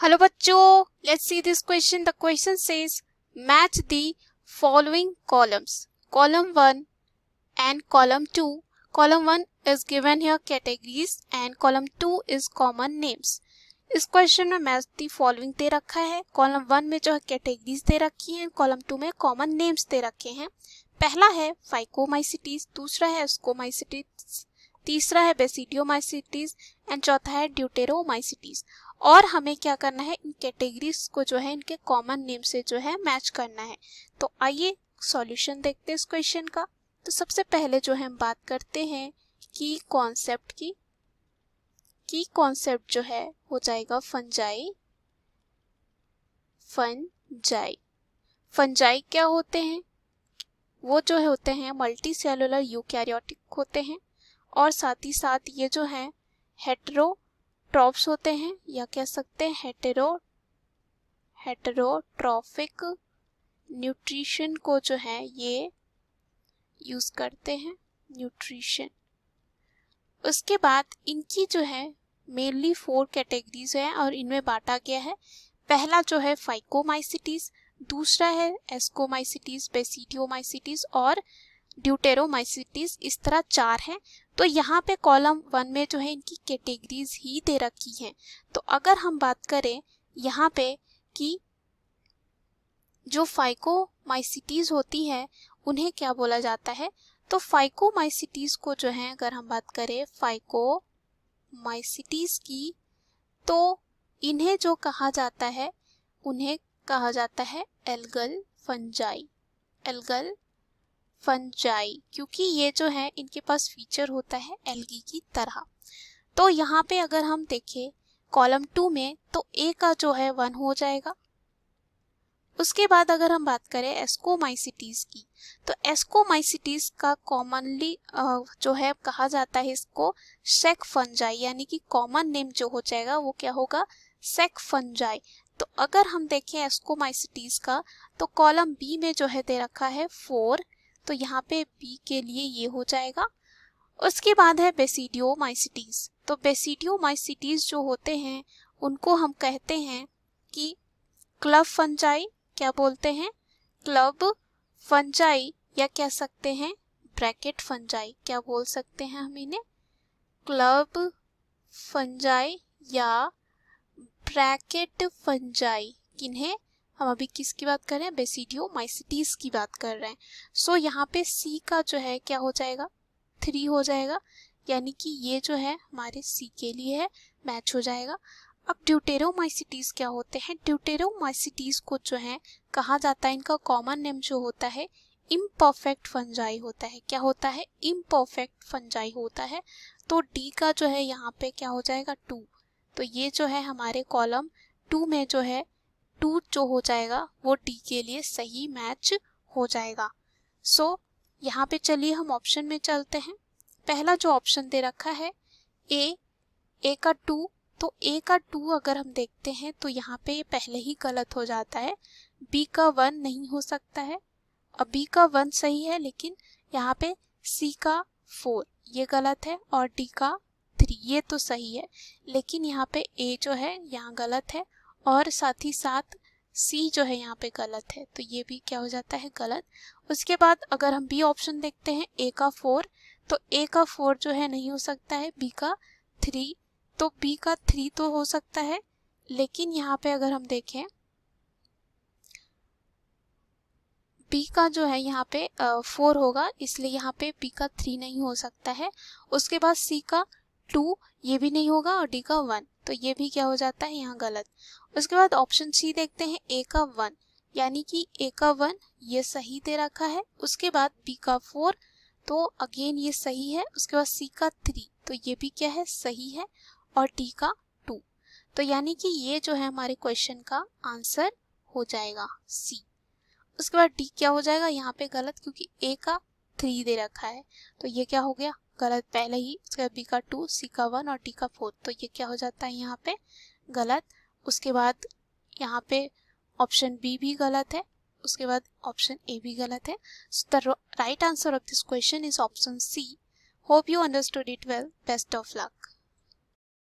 Hello बच्चों, let's see this question. The question says match the following columns. Column 1 and column 2. Column 1 is given here categories and column 2 is common names. इस question में match the following दे रखा है. Column 1 में जो है categories दे रखी हैं, कॉलम 2 में कॉमन नेम्स दे रखे हैं. पहला है फाइकोमाइसिटीज, दूसरा है एस्कोमाइसिटीज, तीसरा है बेसिडियोमाइसिटीज एंड चौथा है ड्यूटेरोमाइसिटीज. और हमें क्या करना है, इन कैटेगरीज को जो है इनके कॉमन नेम से जो है मैच करना है. तो आइए सॉल्यूशन देखते हैं इस क्वेश्चन का. तो सबसे पहले जो है हम बात करते हैं की कॉन्सेप्ट की. की कॉन्सेप्ट जो है हो जाएगा फंजाई. फंजाई क्या होते हैं? वो जो है होते हैं मल्टी सेलुलर यूकैरियोटिक होते हैं और साथ ही साथ ये जो है हेटेरोट्रॉफ्स होते हैं या कह सकते हैं हेटेरोट्रॉफिक न्यूट्रिशन को जो है ये यूज करते हैं, न्यूट्रिशन. उसके बाद इनकी जो है मेनली 4 कैटेगरीज है और इनमें बांटा गया है. पहला जो है फाइकोमाइसिटीज, दूसरा है एस्कोमाइसिटीज, बेसिडियोमाइसिटीज और ड्यूटेरोमाइसिटीज. इस तरह 4 है. तो यहाँ पे कॉलम 1 में जो है इनकी कैटेगरीज ही दे रखी हैं. तो अगर हम बात करें यहाँ पे कि जो फाइकोमाइसिटीज होती है उन्हें क्या बोला जाता है, तो फाइकोमाइसिटीज को जो है अगर हम बात करें फाइकोमाइसिटीज की, तो इन्हें जो कहा जाता है उन्हें कहा जाता है एल्गल फंजाई. एल्गल फंजाई क्योंकि ये जो है इनके पास फीचर होता है एल्गी की तरह. तो यहाँ पे अगर हम देखें कॉलम 2 में तो ए का जो है 1 हो जाएगा. उसके बाद अगर हम बात करें एस्कोमाइसिटीज की, तो एस्कोमाइसिटीज का कॉमनली जो है कहा जाता है इसको सेक फंजाई, यानी कि कॉमन नेम जो हो जाएगा वो क्या होगा, सेक फंजाई. तो अगर हम देखें एस्कोमाइसिटीज का, तो कॉलम बी में जो है दे रखा है 4, तो यहाँ पे बी के लिए ये हो जाएगा. उसके बाद है बेसिडियोमाइसिटीज. तो बेसिडियोमाइसिटीज जो होते हैं उनको हम कहते हैं कि क्लब फंजाई, क्या बोलते हैं, क्लब फंजाई, या कह सकते हैं ब्रैकेट फंजाई. क्या बोल सकते हैं हम इन्हें, क्लब फंजाई या ब्रैकेट फंजाई. किन्हें हम अभी किसकी बात कर रहे हैं, बेसिडियोमाइसिटीज की बात कर रहे हैं. सो यहाँ पे सी का जो है क्या हो जाएगा, 3 हो जाएगा, यानी कि ये जो है हमारे सी के लिए है, मैच हो जाएगा. अब ड्यूटेरोमाइसिटीज क्या होते हैं, ड्यूटेरोमाइसिटीज को जो है कहा जाता है, इनका कॉमन नेम जो होता है इम्परफेक्ट फंजाई होता है. क्या होता है, इम्परफेक्ट फंजाई होता है. तो डी का जो है यहाँ पे क्या हो जाएगा 2. तो ये जो है हमारे कॉलम 2 में जो है 2 जो हो जाएगा वो डी के लिए सही मैच हो जाएगा. सो यहाँ पे चलिए हम ऑप्शन में चलते हैं. पहला जो ऑप्शन दे रखा है ए का 2, तो ए का 2 अगर हम देखते हैं तो यहाँ पे पहले ही गलत हो जाता है. बी का 1 नहीं हो सकता है, अब बी का 1 सही है, लेकिन यहाँ पे सी का 4 ये गलत है और डी का 3 ये तो सही है, लेकिन यहाँ पे ए जो है यहाँ गलत है और साथ ही साथ सी जो है यहाँ पे गलत है, तो ये भी क्या हो जाता है, गलत. उसके बाद अगर हम बी ऑप्शन देखते हैं ए का 4, तो ए का 4 जो है नहीं हो सकता है, बी का 3, तो बी का 3 तो हो सकता है, लेकिन यहाँ पे अगर हम देखें बी का जो है यहाँ पे 4 होगा, इसलिए यहाँ पे बी का 3 नहीं हो सकता है. उसके बाद सी का 2 ये भी नहीं होगा और डी का 1, तो ये भी क्या हो जाता है यहाँ गलत. उसके बाद ऑप्शन सी देखते हैं ए का 1, यानी कि ए का 1 ये सही दे रखा है. उसके बाद बी का 4 तो अगेन ये सही है. उसके बाद सी का 3 तो ये भी क्या है, सही है, और डी का 2, तो यानी कि ये जो है हमारे क्वेश्चन का आंसर हो जाएगा सी. उसके बाद डी क्या हो जाएगा, यहाँ पे गलत, क्योंकि ए का 3 दे रखा है, तो ये क्या हो गया गलत पहले ही. उसके बाद बी का 2, सी का 1 और डी का 4, तो ये क्या हो जाता है यहाँ पे गलत. उसके बाद यहाँ पे ऑप्शन बी भी गलत है, उसके बाद ऑप्शन ए भी गलत है. The right answer of this question is option C. Hope you understood it well. Best of luck.